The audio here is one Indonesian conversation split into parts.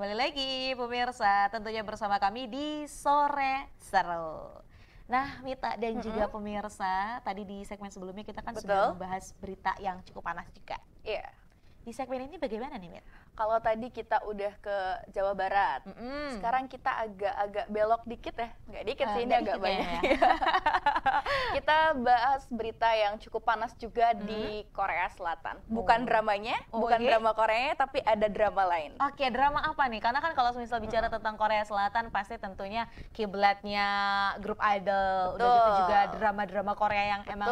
kembali lagi pemirsa, tentunya bersama kami di Sore Seru. Nah, Mita dan juga pemirsa, tadi di segmen sebelumnya kita kan sudah membahas berita yang cukup panas juga. Iya. Di segmen ini bagaimana nih, Mit? Kalau tadi kita udah ke Jawa Barat, sekarang kita agak belok dikit ya, nggak dikit sih, ini agak banyak. Ya. Kita bahas berita yang cukup panas juga di Korea Selatan. Bukan dramanya, bukan drama Koreanya, tapi ada drama lain. Oke, drama apa nih? Karena kan kalau misal bicara tentang Korea Selatan, pasti tentunya kiblatnya grup idol, udah gitu juga drama-drama Korea yang emang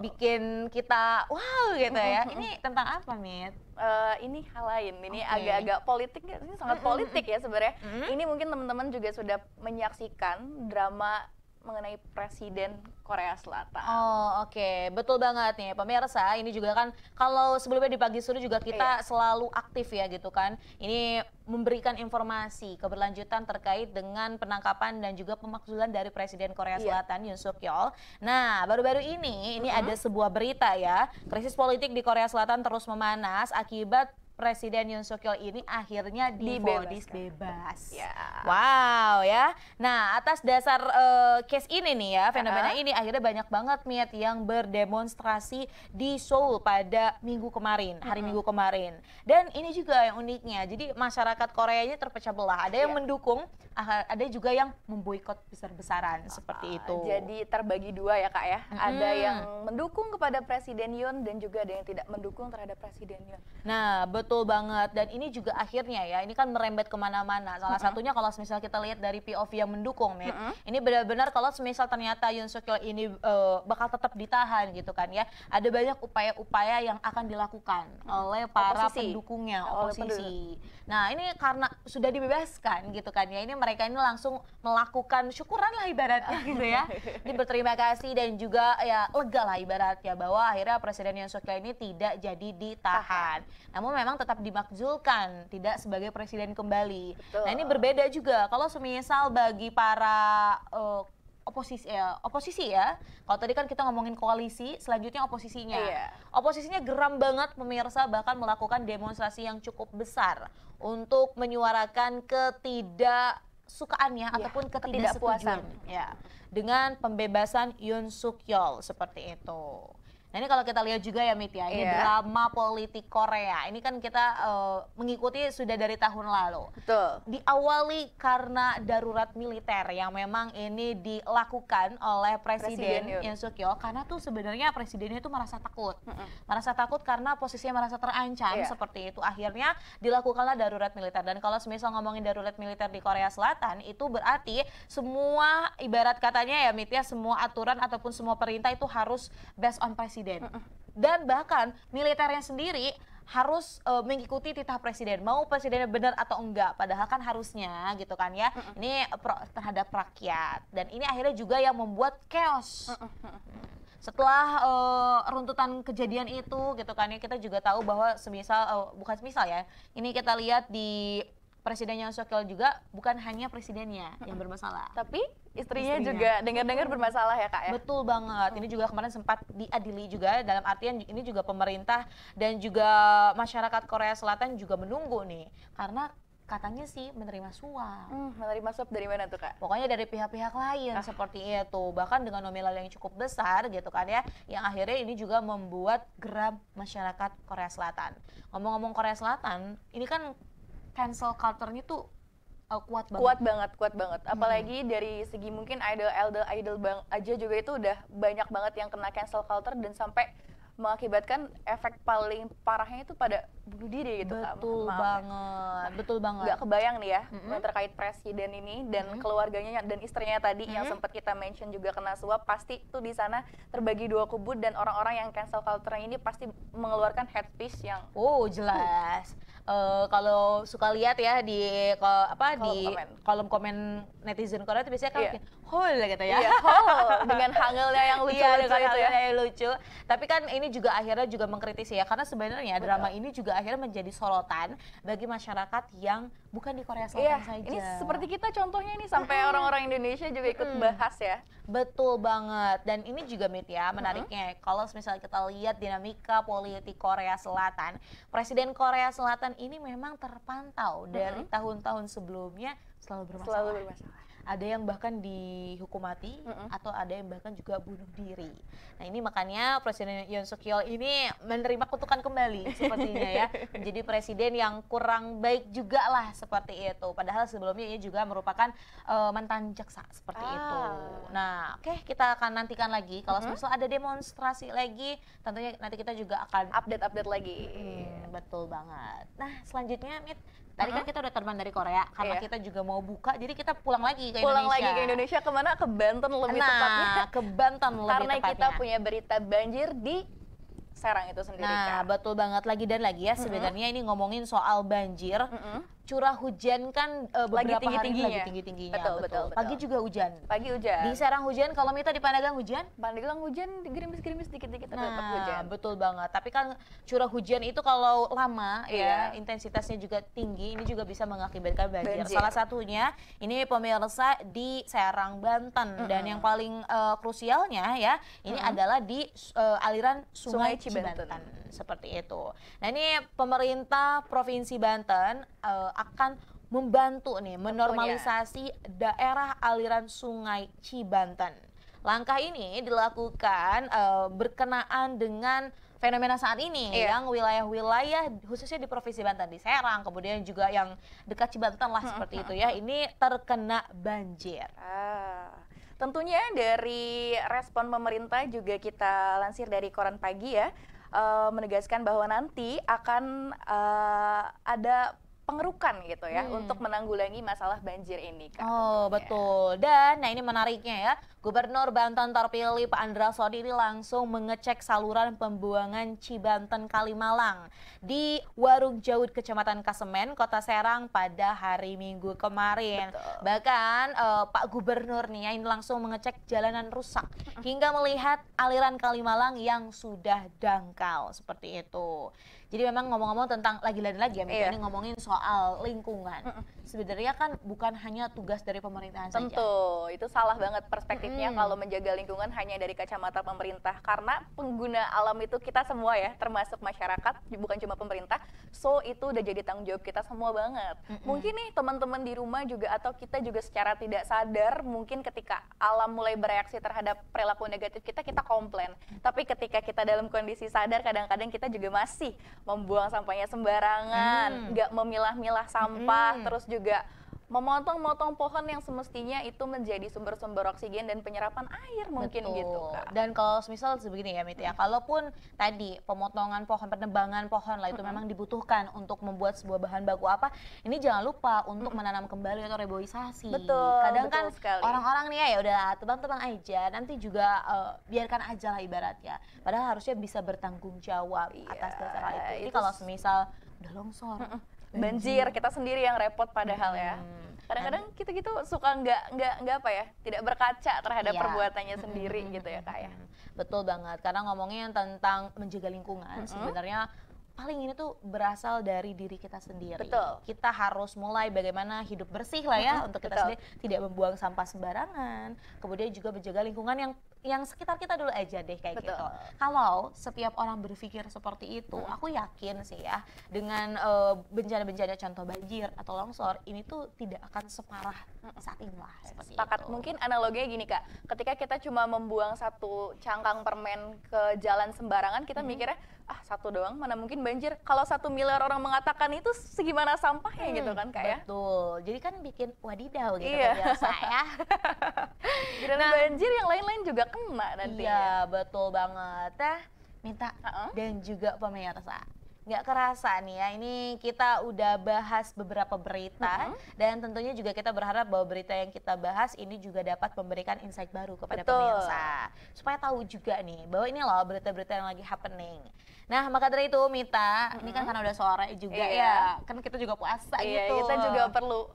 bikin kita wow gitu ya. Ini tentang apa, Mit? Ini hal lain, ini agak-agak politik, ini sangat politik ya sebenarnya. Ini mungkin teman-teman juga sudah menyaksikan drama mengenai Presiden Korea Selatan. Oh oke, betul banget nih pemirsa. Ini juga kan kalau sebelumnya di pagi sudah juga kita selalu aktif ya gitu kan. Ini memberikan informasi keberlanjutan terkait dengan penangkapan dan juga pemakzulan dari Presiden Korea Selatan Yoon Suk Yeol. Nah baru-baru ini ada sebuah berita ya, krisis politik di Korea Selatan terus memanas akibat Presiden Yoon Suk Yeol ini akhirnya divonis bebas. Wow ya. Nah atas dasar case ini nih ya, fenomena ini akhirnya banyak banget Miet yang berdemonstrasi di Seoul pada minggu kemarin, hari Minggu kemarin. Dan ini juga yang uniknya, jadi masyarakat Korea ini terpecah belah. Ada yang mendukung, ada juga yang memboikot besar-besaran seperti itu. Jadi terbagi dua ya Kak ya. Ada yang mendukung kepada Presiden Yoon dan juga ada yang tidak mendukung terhadap Presiden Yoon. Nah betul banget, dan ini juga akhirnya ya, ini kan merembet kemana-mana. Salah satunya kalau misal kita lihat dari POV yang mendukung, ini benar-benar kalau misal ternyata Yoon Suk Yeol ini bakal tetap ditahan gitu kan ya, ada banyak upaya-upaya yang akan dilakukan oleh para pendukungnya, oposisi. Nah ini karena sudah dibebaskan gitu kan ya, ini mereka ini langsung melakukan syukuran lah ibaratnya gitu ya. Ini berterima kasih dan juga ya lega lah ibaratnya bahwa akhirnya Presiden Yoon Suk Yeol ini tidak jadi ditahan. Namun memang tetap dimakzulkan, tidak sebagai presiden kembali. Nah ini berbeda juga kalau semisal bagi para oposisi ya. Kalau tadi kan kita ngomongin koalisi, selanjutnya oposisinya. Oposisinya geram banget pemirsa, bahkan melakukan demonstrasi yang cukup besar untuk menyuarakan ketidaksukaannya ataupun ketidakpuasan ya dengan pembebasan Yoon Suk Yeol seperti itu. Nah ini kalau kita lihat juga ya Mit ya, ini drama politik Korea. Ini kan kita mengikuti sudah dari tahun lalu. Diawali karena darurat militer yang memang ini dilakukan oleh Presiden Yoon Suk Yeol. Karena tuh sebenarnya presidennya itu merasa takut. Merasa takut karena posisinya merasa terancam seperti itu. Akhirnya dilakukanlah darurat militer. Dan kalau semisal ngomongin darurat militer di Korea Selatan, itu berarti semua ibarat katanya ya Mit ya, semua aturan ataupun semua perintah itu harus based on presiden. Dan bahkan militernya sendiri harus mengikuti titah presiden, mau presidennya benar atau enggak, padahal kan harusnya gitu kan ya, ini terhadap rakyat. Dan ini akhirnya juga yang membuat chaos. Setelah runtutan kejadian itu gitu kan ya, kita juga tahu bahwa bukan semisal ya, ini kita lihat di Presiden Yoon Suk Yeol juga bukan hanya presidennya yang bermasalah, tapi istrinya juga dengar-dengar bermasalah ya Kak ya? Betul banget, ini juga kemarin sempat diadili juga, dalam artian ini juga pemerintah dan juga masyarakat Korea Selatan juga menunggu nih, karena katanya sih menerima suap. Menerima suap dari mana tuh Kak? Pokoknya dari pihak-pihak lain seperti itu, bahkan dengan nominal yang cukup besar gitu kan ya, yang akhirnya ini juga membuat geram masyarakat Korea Selatan. Ngomong-ngomong Korea Selatan, ini kan cancel culture-nya tuh kuat banget. Kuat banget. Apalagi dari segi mungkin idol bang aja juga itu udah banyak banget yang kena cancel culture dan sampai mengakibatkan efek paling parahnya itu pada bunuh diri gitu. Betul banget. Gak kebayang nih ya yang terkait presiden ini dan keluarganya dan istrinya tadi yang sempat kita mention juga kena suap, pasti tuh di sana terbagi dua kubu dan orang-orang yang cancel culture ini pasti mengeluarkan hate speech yang jelas. Kalau suka lihat ya di kolom komen netizen Korea itu biasanya kan hol gitu ya. Dengan hangelnya yang lucu. Tapi kan ini juga akhirnya juga mengkritisi ya, karena sebenarnya drama ini juga akhirnya menjadi sorotan bagi masyarakat yang bukan di Korea Selatan saja. Ini seperti kita contohnya nih, sampai orang-orang Indonesia juga ikut bahas ya. Betul banget. Dan ini juga Mit ya, menariknya kalau misalnya kita lihat dinamika politik Korea Selatan, Presiden Korea Selatan ini memang terpantau dari tahun-tahun sebelumnya selalu bermasalah. Ada yang bahkan dihukum mati atau ada yang bahkan juga bunuh diri. Nah ini makanya Presiden Yoon Suk Yeol ini menerima kutukan kembali sepertinya ya, menjadi presiden yang kurang baik juga lah seperti itu. Padahal sebelumnya ia juga merupakan mantan jaksa seperti itu. Nah oke, kita akan nantikan lagi kalau misal ada demonstrasi lagi, tentunya nanti kita juga akan update lagi. Betul banget. Nah selanjutnya Mit, tadi kan kita udah terbang dari Korea karena kita juga mau buka, jadi kita pulang lagi ke Indonesia. Kemana? Ke Banten lebih tepatnya. Ke Banten lebih karena tepatnya. Kita punya berita banjir di Serang itu sendiri. Nah, betul banget, lagi dan lagi ya. Sebenarnya ini ngomongin soal banjir. Curah hujan kan beberapa hari lagi tinggi-tingginya. Betul. Pagi juga hujan. Pagi hujan. Di Serang hujan, kalau Mita di Pandeglang hujan? Pandeglang hujan, gerimis-gerimis dikit-dikit tetap hujan. Betul banget. Tapi kan curah hujan itu kalau lama ya, intensitasnya juga tinggi, ini juga bisa mengakibatkan banjir. Salah satunya ini pemirsa di Serang, Banten. Dan yang paling krusialnya ya, ini adalah di aliran Sungai Cibanten. Seperti itu. Nah ini pemerintah Provinsi Banten akan membantu nih menormalisasi daerah aliran Sungai Cibanten. Langkah ini dilakukan berkenaan dengan fenomena saat ini yang wilayah-wilayah khususnya di Provinsi Banten, di Serang, kemudian juga yang dekat Cibanten lah seperti itu ya, ini terkena banjir. Tentunya dari respon pemerintah juga kita lansir dari Koran Pagi ya, menegaskan bahwa nanti akan ada pengerukan gitu ya untuk menanggulangi masalah banjir ini Kak. Betul. Dan nah ini menariknya ya, Gubernur Banten terpilih Pak Andra Sodi ini langsung mengecek saluran pembuangan Cibanten Kalimalang di Warung Jaud Kecamatan Kasemen, Kota Serang pada hari Minggu kemarin. Bahkan Pak Gubernur nih ya, ini langsung mengecek jalanan rusak hingga melihat aliran Kalimalang yang sudah dangkal seperti itu. Jadi memang ngomong-ngomong tentang lagi-lagi ya, ini ngomongin soal lingkungan. Sebenarnya kan bukan hanya tugas dari pemerintahan saja. Tentu, itu salah banget perspektifnya kalau menjaga lingkungan hanya dari kacamata pemerintah. Karena pengguna alam itu kita semua ya, termasuk masyarakat, bukan cuma pemerintah. So itu udah jadi tanggung jawab kita semua banget. Mungkin nih teman-teman di rumah juga atau kita juga secara tidak sadar, mungkin ketika alam mulai bereaksi terhadap perilaku negatif kita komplain. Tapi ketika kita dalam kondisi sadar, kadang-kadang kita juga masih membuang sampahnya sembarangan, nggak memilah-milah sampah, terus juga memotong-motong pohon yang semestinya itu menjadi sumber-sumber oksigen dan penyerapan air mungkin gitu Kak. Dan kalau misal sebegini ya Mit ya, kalaupun tadi pemotongan pohon, penebangan pohon lah itu memang dibutuhkan untuk membuat sebuah bahan baku apa, ini jangan lupa untuk menanam kembali atau reboisasi. Kadang kan orang-orang nih ya udah tebang-tebang aja, nanti juga biarkan aja lah ibaratnya. Padahal harusnya bisa bertanggung jawab atas dasar hal itu. Jadi kalau misal udah longsor, banjir, kita sendiri yang repot padahal ya. Kadang-kadang kita gitu suka nggak apa ya, tidak berkaca terhadap perbuatannya sendiri gitu ya Kak ya. Betul banget, karena ngomongin tentang menjaga lingkungan sebenarnya paling ini tuh berasal dari diri kita sendiri. Kita harus mulai bagaimana hidup bersih lah ya untuk kita sendiri, tidak membuang sampah sembarangan, kemudian juga menjaga lingkungan yang sekitar kita dulu aja deh kayak gitu. Kalau setiap orang berpikir seperti itu, aku yakin sih ya dengan bencana-bencana contoh banjir atau longsor ini tuh tidak akan separah saat ini lah. Sepakat. Mungkin analoginya gini Kak, ketika kita cuma membuang satu cangkang permen ke jalan sembarangan, kita mikirnya satu doang, mana mungkin banjir. Kalau 1 miliar orang mengatakan itu segimana sampahnya gitu kan Kak ya. Betul, jadi kan bikin wadidaw gitu biasa ya. Dan banjir yang lain-lain juga kena nanti. Iya betul banget. Minta dan juga pemirsa, nggak kerasa nih ya, ini kita udah bahas beberapa berita dan tentunya juga kita berharap bahwa berita yang kita bahas ini juga dapat memberikan insight baru kepada pemirsa supaya tahu juga nih bahwa ini loh berita-berita yang lagi happening. Nah maka dari itu Mita, ini kan karena udah sore juga ya, kan kita juga puasa gitu. Kita juga perlu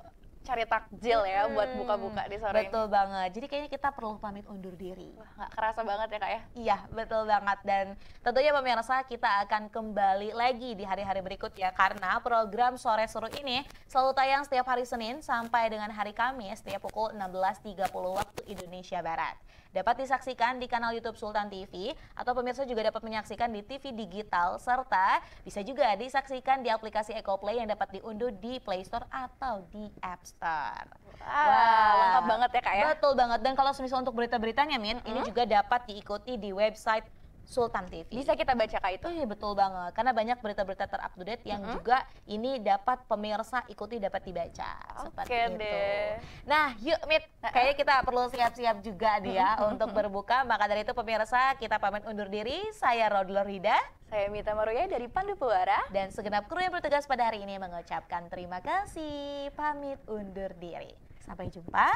cari takjil ya buat buka-buka di sore Betul banget. Jadi kayaknya kita perlu pamit undur diri. Wah, nggak kerasa banget ya Kak ya? Iya, betul banget. Dan tentunya pemirsa kita akan kembali lagi di hari-hari berikutnya karena program Sore Seru ini selalu tayang setiap hari Senin sampai dengan hari Kamis setiap pukul 16.30 waktu Indonesia Barat. Dapat disaksikan di kanal YouTube Sultan TV atau pemirsa juga dapat menyaksikan di TV digital serta bisa juga disaksikan di aplikasi EcoPlay yang dapat diunduh di Play Store atau di App Store. Wah, lengkap banget ya Kak ya? Betul banget. Dan kalau misal untuk berita-beritanya Min, ini juga dapat diikuti di website Sultan TV. Bisa kita baca Kak itu? Iya betul banget, karena banyak berita-berita terupdate yang juga ini dapat pemirsa ikuti, dapat dibaca. Seperti itu. Deh. Nah yuk Mit, kayaknya kita perlu siap-siap juga dia untuk berbuka. Maka dari itu pemirsa kita pamit undur diri. Saya Rodlo Rida. Saya Mita Maruya dari Pandu Puara. Dan segenap kru yang bertugas pada hari ini mengucapkan terima kasih. Pamit undur diri. Sampai jumpa.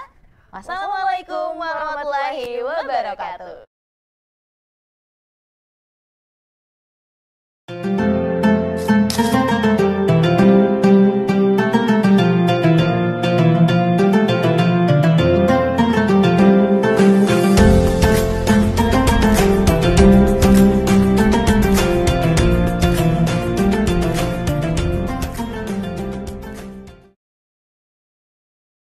Wassalamualaikum warahmatullahi wabarakatuh.